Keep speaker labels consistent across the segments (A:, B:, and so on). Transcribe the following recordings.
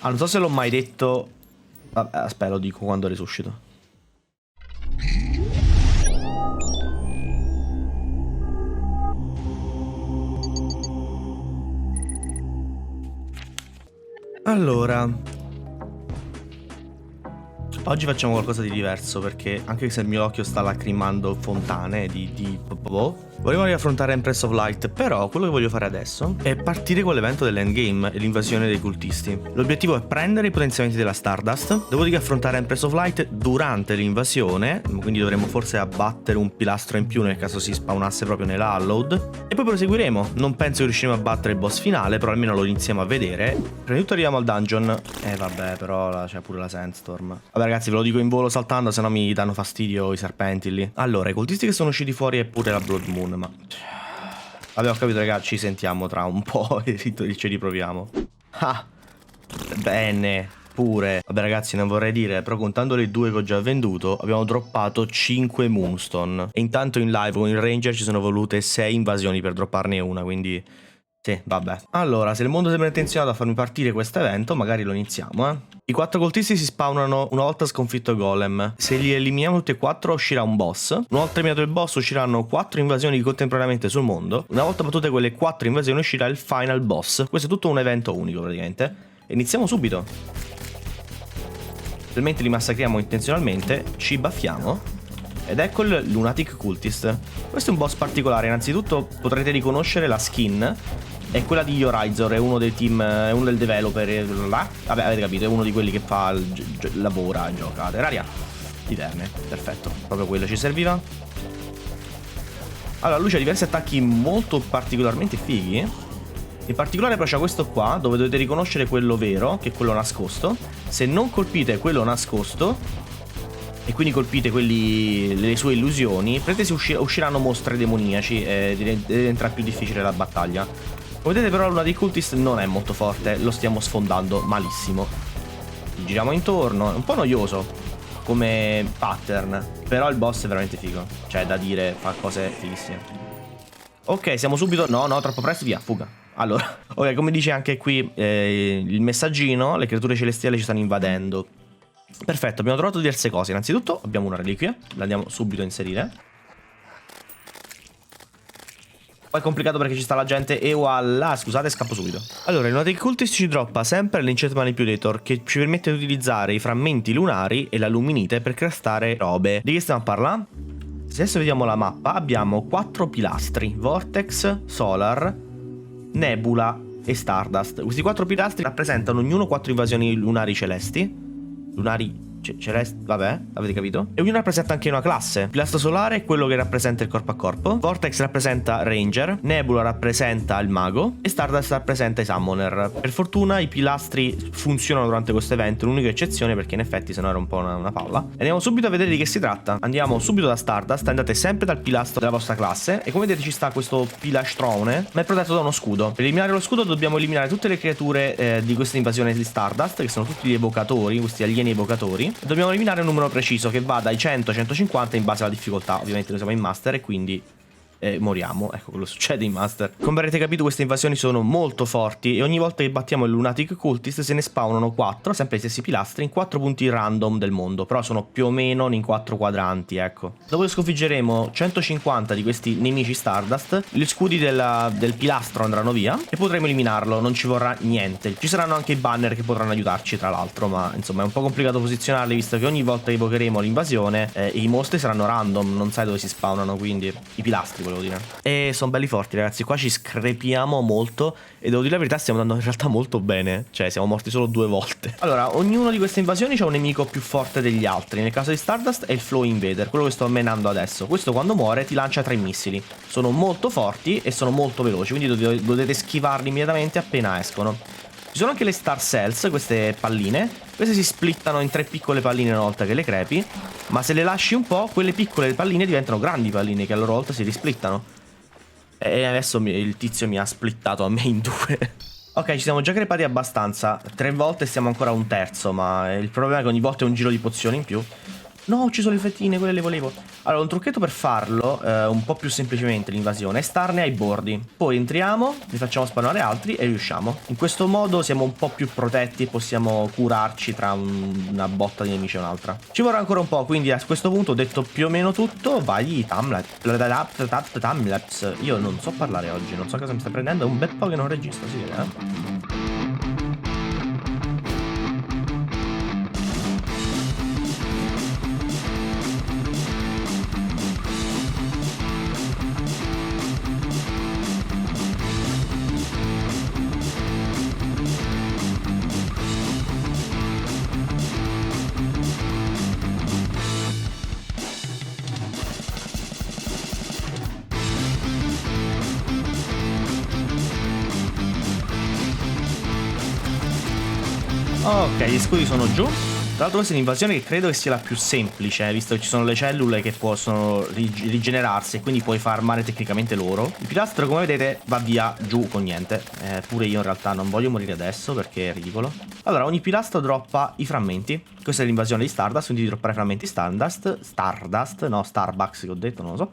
A: Ah, non so se l'ho mai detto. Vabbè, aspetta, lo dico quando resuscito. Allora, oggi facciamo qualcosa di diverso perché anche se il mio occhio sta lacrimando fontane volevo riaffrontare Empress of Light, però quello che voglio fare adesso è partire con l'evento dell'endgame e l'invasione dei cultisti. L'obiettivo è prendere i potenziamenti della Stardust, dopodiché affrontare Empress of Light durante l'invasione, quindi dovremo forse abbattere un pilastro in più nel caso si spawnasse proprio nella Hallowed, e poi proseguiremo. Non penso che riusciremo a battere il boss finale, però almeno lo iniziamo a vedere. Prima di tutto arriviamo al dungeon. Vabbè, però c'è pure la Sandstorm. Vabbè ragazzi, ve lo dico in volo saltando, se no mi danno fastidio i serpenti lì. Allora, i cultisti che sono usciti fuori è pure la Blood Moon, ma... Vabbè, ho capito ragazzi, ci sentiamo tra un po' e ci riproviamo. Ah, bene, pure. Vabbè ragazzi, non vorrei dire, però contando le 2 che ho già venduto, abbiamo droppato 5 Moonstone. E intanto in live con il Ranger ci sono volute 6 invasioni per dropparne una, quindi... Sì, vabbè. Allora, se il mondo sembra intenzionato a farmi partire questo evento, magari lo iniziamo, I 4 coltisti si spawnano una volta sconfitto Golem. Se li eliminiamo tutti e 4 uscirà un boss. Una volta eliminato il boss usciranno 4 invasioni contemporaneamente sul mondo. Una volta battute quelle 4 invasioni uscirà il final boss. Questo è tutto un evento unico praticamente. Iniziamo subito. Mentre li massacriamo intenzionalmente, ci baffiamo. Ed ecco il Lunatic Cultist. Questo è un boss particolare. Innanzitutto potrete riconoscere la skin. È quella di Yorizor, è uno dei team, è uno del developer là. Vabbè, avete capito, è uno di quelli che fa lavora e gioca. Terraria di Terne, perfetto, proprio quello ci serviva. Allora, lui ha diversi attacchi molto particolarmente fighi. In particolare però c'è questo qua, dove dovete riconoscere quello vero, che è quello nascosto. Se non colpite quello nascosto e quindi colpite le sue illusioni, usciranno mostre demoniaci e diventerà più difficile la battaglia. Come vedete però l'una dei cultist non è molto forte, lo stiamo sfondando malissimo. Giriamo intorno, è un po' noioso come pattern, però il boss è veramente figo. Cioè, da dire, fa cose fighissime. Ok, siamo subito... No, troppo presto, via, fuga. Allora, ok, come dice anche qui il messaggino, le creature celestiali ci stanno invadendo. Perfetto, abbiamo trovato diverse cose. Innanzitutto abbiamo una reliquia, la andiamo subito a inserire. Poi è complicato perché ci sta la gente e voilà, scusate, scappo subito. Allora, il Lunatic Cultist ci droppa sempre l'Enchant Manipulator, che ci permette di utilizzare i frammenti lunari e la luminite per craftare robe. Di che stiamo a parlare? Se adesso vediamo la mappa, abbiamo 4 pilastri: Vortex, Solar, Nebula e Stardust. Questi 4 pilastri rappresentano ognuno 4 invasioni lunari celesti. Lunari celesti, vabbè, avete capito? E ognuno rappresenta anche una classe. Pilastro solare è quello che rappresenta il corpo a corpo, Vortex rappresenta Ranger, Nebula rappresenta il mago e Stardust rappresenta i Summoner. Per fortuna i pilastri funzionano durante questo evento, l'unica eccezione perché in effetti sennò era un po' una palla. Andiamo subito a vedere di che si tratta. Andiamo subito da Stardust, andate sempre dal pilastro della vostra classe e come vedete ci sta questo pilastrone, ma è protetto da uno scudo. Per eliminare lo scudo dobbiamo eliminare tutte le creature di questa invasione di Stardust, che sono tutti gli evocatori, questi alieni evocatori. Dobbiamo eliminare un numero preciso che va dai 100 ai 150 in base alla difficoltà. Ovviamente noi siamo in master e quindi moriamo. Ecco quello succede in master. Come avrete capito, queste invasioni sono molto forti e ogni volta che battiamo il Lunatic Cultist se ne spawnano 4, sempre gli stessi pilastri, in 4 punti random del mondo, però sono più o meno in 4 quadranti, ecco. Dopo che sconfiggeremo 150 di questi nemici Stardust, gli scudi del pilastro andranno via e potremo eliminarlo, non ci vorrà niente. Ci saranno anche i banner che potranno aiutarci tra l'altro, ma insomma è un po' complicato posizionarli visto che ogni volta che evocheremo l'invasione i mostri saranno random, non sai dove si spawnano, quindi i pilastri volevo dire. E sono belli forti ragazzi, qua ci screpiamo molto e devo dire la verità stiamo andando in realtà molto bene, cioè siamo morti solo 2 volte. Allora, ognuno di queste invasioni c'ha un nemico più forte degli altri. Nel caso di Stardust è il Flow Invader, quello che sto menando adesso. Questo quando muore ti lancia 3 missili, sono molto forti e sono molto veloci, quindi dovete schivarli immediatamente appena escono. Ci sono anche le Star Cells, queste palline. Queste si splittano in 3 piccole palline una volta che le crepi, ma se le lasci un po', quelle piccole palline diventano grandi palline che a loro volta si risplittano. E adesso il tizio mi ha splittato a me in 2. Ok, ci siamo già crepati abbastanza. 3 volte siamo ancora a un terzo, ma il problema è che ogni volta è un giro di pozioni in più. No, ho ucciso le fettine, quelle le volevo. Allora, un trucchetto per farlo, un po' più semplicemente l'invasione, è starne ai bordi. Poi entriamo, li facciamo spawnare altri e riusciamo. In questo modo siamo un po' più protetti e possiamo curarci tra una botta di nemici e un'altra. Ci vorrà ancora un po', quindi a questo punto ho detto più o meno tutto. Vai, timelapse. Io non so parlare oggi, non so cosa mi sta prendendo, è un bel po' che non registro, si vede, Ok, gli scudi sono giù. Tra l'altro questa è un'invasione che credo che sia la più semplice, visto che ci sono le cellule che possono rigenerarsi e quindi puoi farmare tecnicamente loro. Il pilastro, come vedete, va via giù con niente. Pure io in realtà non voglio morire adesso perché è ridicolo. Allora, ogni pilastro droppa i frammenti. Questa è l'invasione di Stardust, quindi di droppare frammenti Stardust, no, Starbucks che ho detto, non lo so.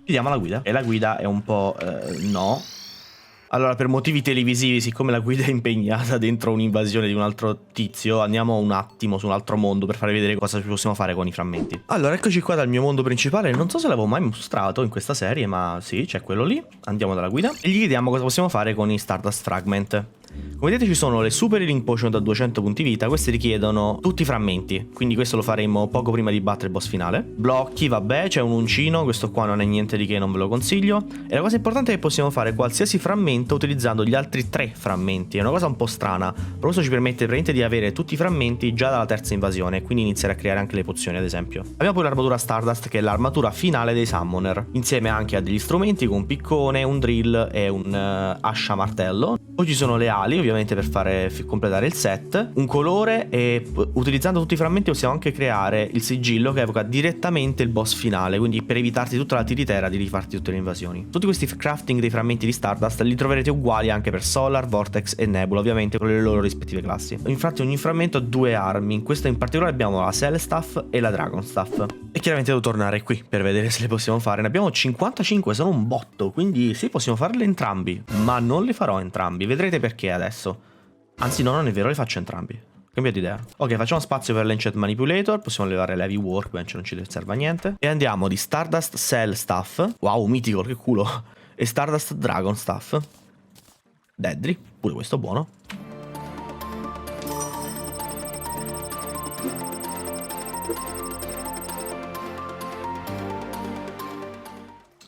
A: Chiediamo la guida. E la guida è un po' no. Allora, per motivi televisivi, siccome la guida è impegnata dentro un'invasione di un altro tizio, andiamo un attimo su un altro mondo per farvi vedere cosa possiamo fare con i frammenti. Allora, eccoci qua dal mio mondo principale. Non so se l'avevo mai mostrato in questa serie, ma sì, c'è quello lì. Andiamo dalla guida e gli chiediamo cosa possiamo fare con i Stardust Fragment. Come vedete ci sono le Super Healing Potion da 200 punti vita. Queste richiedono tutti i frammenti, quindi questo lo faremo poco prima di battere il boss finale. Blocchi, vabbè, c'è un uncino, questo qua non è niente di che, non ve lo consiglio. E la cosa importante è che possiamo fare qualsiasi frammento utilizzando gli altri 3 frammenti. È una cosa un po' strana, però questo ci permette veramente di avere tutti i frammenti già dalla terza invasione e quindi iniziare a creare anche le pozioni, ad esempio. Abbiamo poi l'armatura Stardust, che è l'armatura finale dei Summoner, insieme anche a degli strumenti come un piccone, un drill e un ascia martello. Poi ci sono le ali, ovviamente, per fare completare il set, un colore, e utilizzando tutti i frammenti possiamo anche creare il sigillo che evoca direttamente il boss finale, quindi per evitarti tutta la tiritera di rifarti tutte le invasioni. Tutti questi crafting dei frammenti di Stardust li troverete uguali anche per Solar, Vortex e Nebula, ovviamente con le loro rispettive classi. Infatti ogni frammento ha 2 armi, in questa in particolare abbiamo la Cell Staff e la Dragon Staff. E chiaramente devo tornare qui per vedere se le possiamo fare. Ne abbiamo 55, sono un botto, quindi sì, possiamo farle entrambi, ma non le farò entrambi, vedrete perché adesso. Anzi no, non è vero, le faccio entrambi. Cambiate idea. Ok, facciamo spazio per l'Enchant Manipulator. Possiamo levare l'Heavy Workbench, non ci serve a niente. E andiamo di Stardust Cell Staff. Wow, Mythical, che culo. E Stardust Dragon Staff. Deadly, pure questo buono.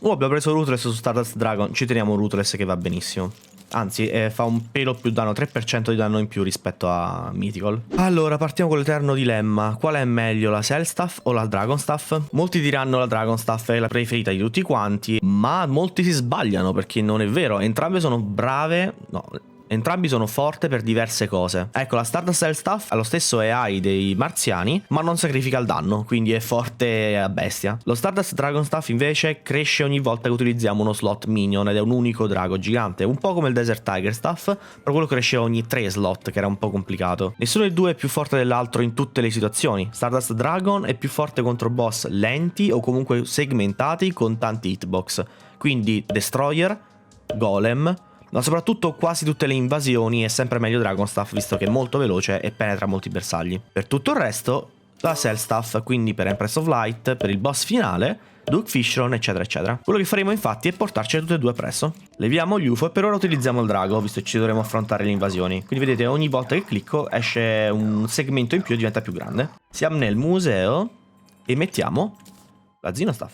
A: Abbiamo preso Ruthless su Stardust Dragon. Ci teniamo Ruthless che va benissimo. Anzi, fa un pelo più danno, 3% di danno in più rispetto a Mythical. Allora, partiamo con l'eterno dilemma. Qual è meglio, la Cell Staff o la Dragon Staff? Molti diranno la Dragon Staff è la preferita di tutti quanti, ma molti si sbagliano perché non è vero. Entrambe sono brave, no, entrambi sono forti per diverse cose. Ecco, la Stardust Cell Staff ha lo stesso AI dei marziani, ma non sacrifica il danno, quindi è forte a bestia. Lo Stardust Dragon Staff invece cresce ogni volta che utilizziamo uno slot minion ed è un unico drago gigante, un po' come il Desert Tiger Staff, però quello cresce ogni 3 slot, che era un po' complicato. Nessuno dei due è più forte dell'altro in tutte le situazioni. Stardust Dragon è più forte contro boss lenti o comunque segmentati con tanti hitbox, quindi Destroyer, Golem, ma soprattutto quasi tutte le invasioni è sempre meglio Dragon Staff, visto che è molto veloce e penetra molti bersagli. Per tutto il resto, la Cell Staff, quindi per Empress of Light, per il boss finale, Duke Fishron, eccetera eccetera. Quello che faremo infatti è portarcene tutte e due appresso. Leviamo gli UFO e per ora utilizziamo il drago, visto che ci dovremo affrontare le invasioni. Quindi vedete, ogni volta che clicco esce un segmento in più e diventa più grande. Siamo nel museo e mettiamo la Xenostaff.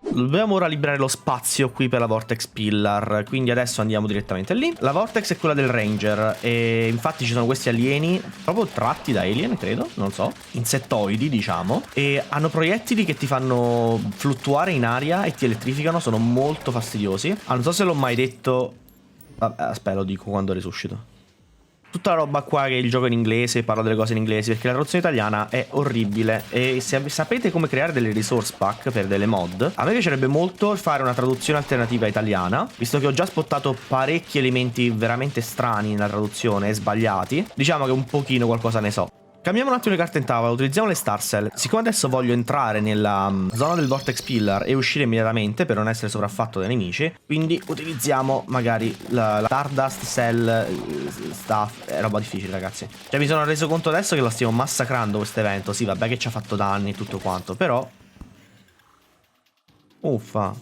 A: Dobbiamo ora liberare lo spazio qui per la Vortex Pillar, quindi adesso andiamo direttamente lì. La Vortex è quella del Ranger e infatti ci sono questi alieni proprio tratti da alien, credo, non so, insettoidi diciamo, e hanno proiettili che ti fanno fluttuare in aria e ti elettrificano, sono molto fastidiosi. Non so se l'ho mai detto, vabbè, aspetta, lo dico quando resuscito. tutta la roba qua che il gioco è in inglese, parla delle cose in inglese, perché la traduzione italiana è orribile. E se sapete come creare delle resource pack per delle mod, a me piacerebbe molto fare una traduzione alternativa italiana, visto che ho già spottato parecchi elementi veramente strani nella traduzione e sbagliati. Diciamo che un pochino qualcosa ne so. Cambiamo un attimo le carte in tavola, utilizziamo le Star Cell. Siccome adesso voglio entrare nella zona del Vortex Pillar e uscire immediatamente per non essere sopraffatto dai nemici, quindi utilizziamo magari la Stardust Cell Stuff. È roba difficile, ragazzi. Cioè mi sono reso conto adesso che lo stiamo massacrando questo evento. Sì, vabbè che ci ha fatto danni e tutto quanto, però uffa.